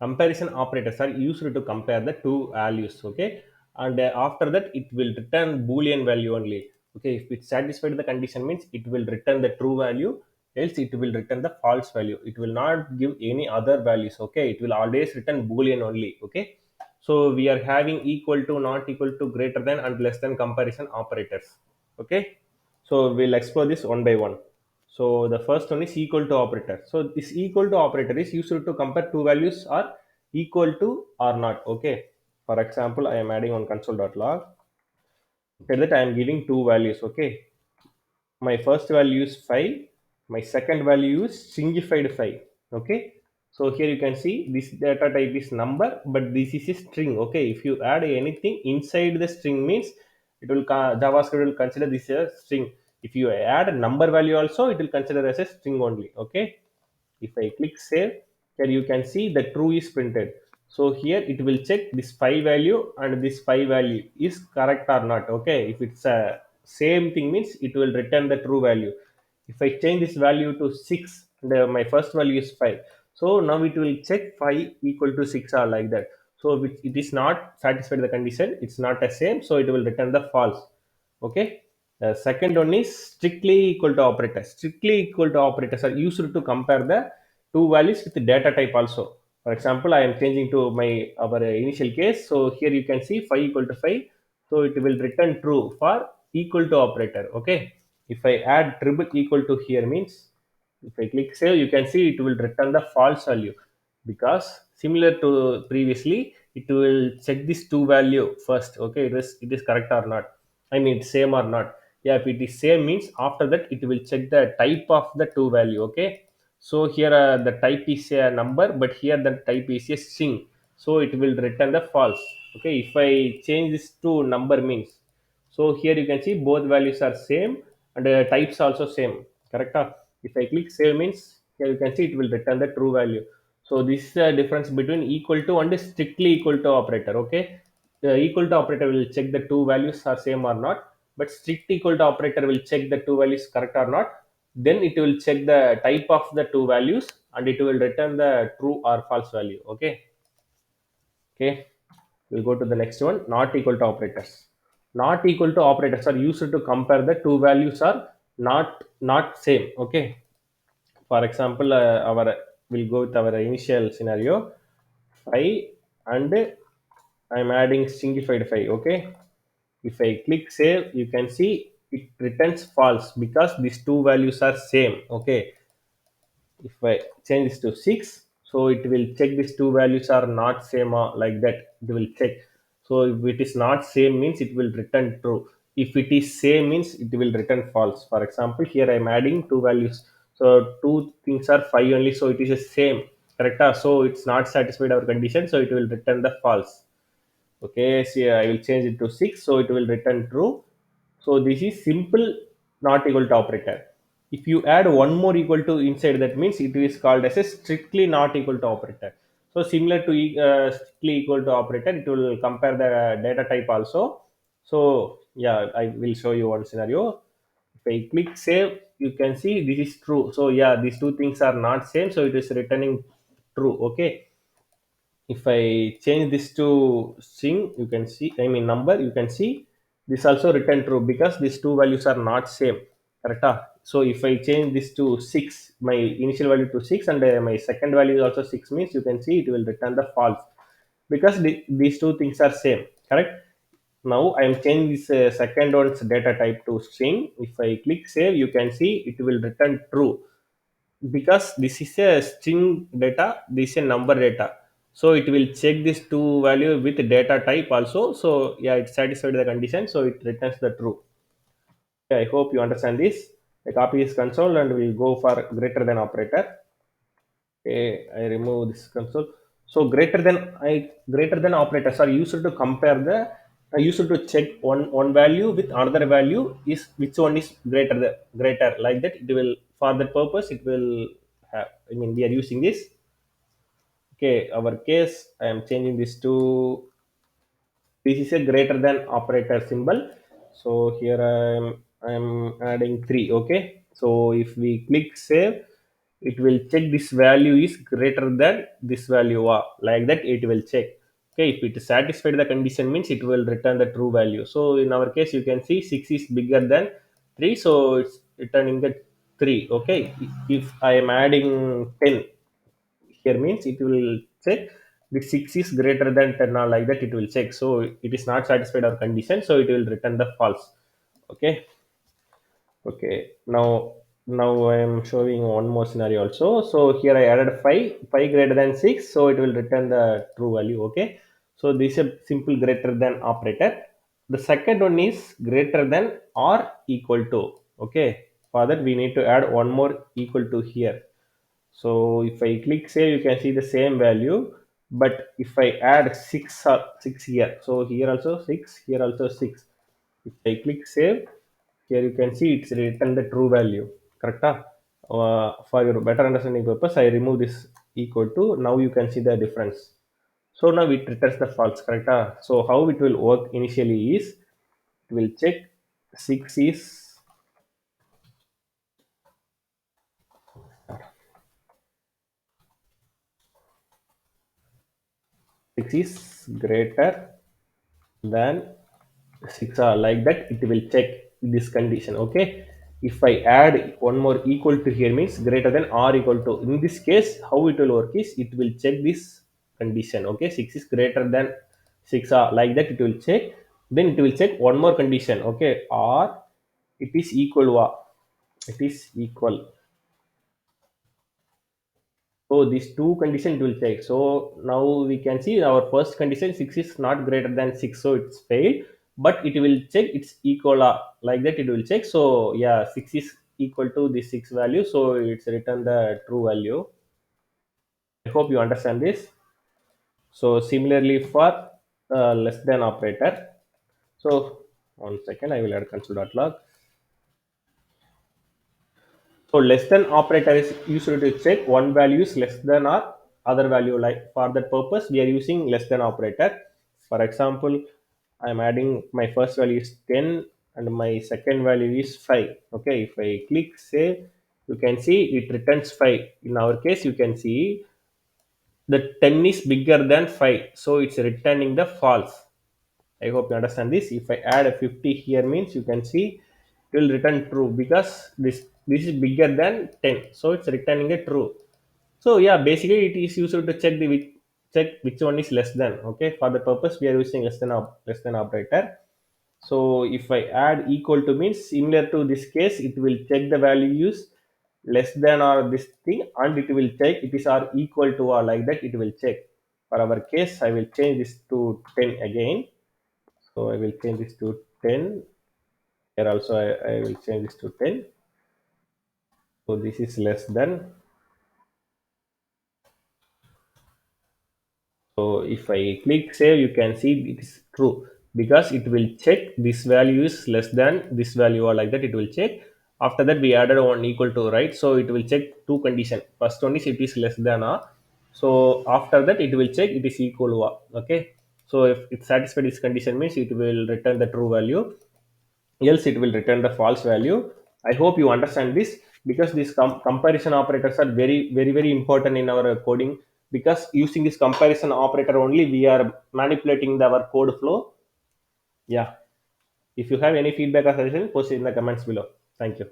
Comparison operators are used to compare the two values, okay, and after that it will return boolean value only. Okay, if it satisfied the condition means it will return the true value, else it will return the false value. It will not give any other values. Okay, it will always return boolean only. Okay, so we are having equal to, not equal to, greater than and less than comparison operators. Okay, so we'll explore this one by one. So the first one is equal to operator. So this equal to operator is used to compare two values are equal to or not. Okay. For example, I am adding on console.log. Say that I am giving two values. Okay. My first value is 5. My second value is singified 5. Okay. So here you can see this data type is number, but this is a string. Okay. If you add anything inside the string means it will JavaScript will consider this as a string. If you add a number value also, it will consider as a string only. Okay. If I click save, here you can see the true is printed. So here it will check this 5 value and this 5 value is correct or not. Okay, if it's a same thing means it will return the true value. If I change this value to 6 and my first value is 5, so now it will check 5 equal to 6 or like that. So if it is not satisfied the condition, it's not a same, so it will return the false. Okay, the second one is strictly equal to operators. Strictly equal to operators are used to compare the two values with the data type also. For example, I am changing to my our initial case. So here you can see 5 equal to 5, so it will return true for equal to operator. Okay, if I add triple equal to here means, if I click save, you can see it will return the false value, because similar to previously, it will check this two value first. Okay, it is correct or not, I mean same or not. Yeah, if it is same means after that it will check the type of the two value. Okay, so here the type is a number, but here the type is a string, so it will return the false. Okay, if I change this to number means, so here you can see both values are same and types also same. Correct? If I click save means, here you can see it will return the true value. So this is the difference between equal to and strictly equal to operator. Okay, the equal to operator will check the two values are same or not, but strict equal to operator will check the two values correct or not. Then it will check the type of the two values and it will return the true or false value. Okay. Okay, we'll go to the next one. Not equal to operators. Not equal to operators are used to compare the two values are not same. Okay, for example, our we'll go with our initial scenario 5 and I'm adding singified 5. Okay, if I click save, you can see it returns false because these two values are same. Okay, if I change this to 6, so it will check these two values are not same or like that. It will check. So if it is not same means it will return true. If it is same means it will return false. For example, here I am adding two values, so two things are 5 only, so it is the same. Correct? So it's not satisfied our condition, so it will return the false. Okay, see, I will change it to 6, so it will return true. So this is simple not equal to operator. If you add one more equal to inside, that means it is called as a strictly not equal to operator. So similar to strictly equal to operator, it will compare the data type also. So yeah, I will show you one scenario. If I click save, you can see this is true. So yeah, these two things are not same, so it is returning true. Okay, if I change this to string, you can see, I mean number, you can see this also return true because these two values are not same. Correct? So if I change this to 6, my initial value to 6 and my second value is also 6 means, you can see it will return the false because these two things are same. Correct? Now I am changing this second one's data type to string. If I click save, you can see it will return true because this is a string data, this is a number data, so it will check this two value with data type also. So yeah, it satisfied the condition, so it returns the true. Yeah, I hope you understand this. I copy this console and we'll go for greater than operator. Okay, I remove this console. So greater than operators are used to compare the used to check one value with another value is which one is greater like that. It will, for that purpose it will have, I mean we are using this. Okay, our case I am changing this to, this is a greater than operator symbol. So here I am adding 3. Okay, so if we click save, it will check this value is greater than this value, like that it will check. Okay, if it satisfied the condition means it will return the true value. So in our case you can see 6 is bigger than 3, so it's returning the 3. Okay, if I am adding 10 here means it will check the 6 is greater than 10, or like that it will check. So it is not satisfied our condition, so it will return the false. Okay. Okay, now I am showing one more scenario also. So here I added 5 greater than 6, so it will return the true value. Okay, so this is a simple greater than operator. The second one is greater than or equal to. Okay, for that we need to add one more equal to here. So if I click save, you can see the same value. But if I add 6, 6 here, so here also 6, here also 6. If I click save, here you can see it's written the true value. Correct? For your better understanding purpose, I remove this equal to. Now you can see the difference. So now it returns the false. Correct? So how it will work initially is it will check 6 is 6 is greater than 6, like that it will check this condition. Okay, if I add one more equal to here means greater than or equal to. In this case how it will work is it will check this condition. Okay, 6 is greater than 6, like that it will check. Then it will check one more condition. Okay, or it is equal, it is equal. So these two conditions will check. So now we can see our first condition 6 is not greater than 6, so it's failed. But it will check it's equal, like that it will check. So yeah, 6 is equal to the 6 value, so it's return the true value. I hope you understand this. So similarly for less than operator. So one second, I will add console.log. So less than operator is used to check one value is less than or other value. Like for that purpose, we are using less than operator. For example, I am adding my first value is 10 and my second value is 5. Okay, if I click save, you can see it returns 5. In our case, you can see the 10 is bigger than 5, so it's returning the false. I hope you understand this. If I add a 50 here means you can see it will return true because this is bigger than 10, so it's returning a true. So yeah, basically it is used to check check which one is less than. Okay, for the purpose we are using less than operator. So if I add equal to means similar to this case, it will check the values less than or this thing, and it will check it is or equal to or like that it will check. For our case, I will change this to 10 again. So I will change this to 10. Here also I will change this to 10. So this is less than. So if I click save, you can see it is true because it will check this value is less than this value, or like that it will check. After that we added one equal to, right? So it will check two condition. First one is it is less than a. So after that it will check it is equal to a. Okay. So if it satisfies this condition means it will return the true value, else it will return the false value. I hope you understand this because these comparison operators are very important in our coding, because using this comparison operator only we are manipulating our code flow. Yeah, if you have any feedback or suggestion, post it in the comments below. Thank you.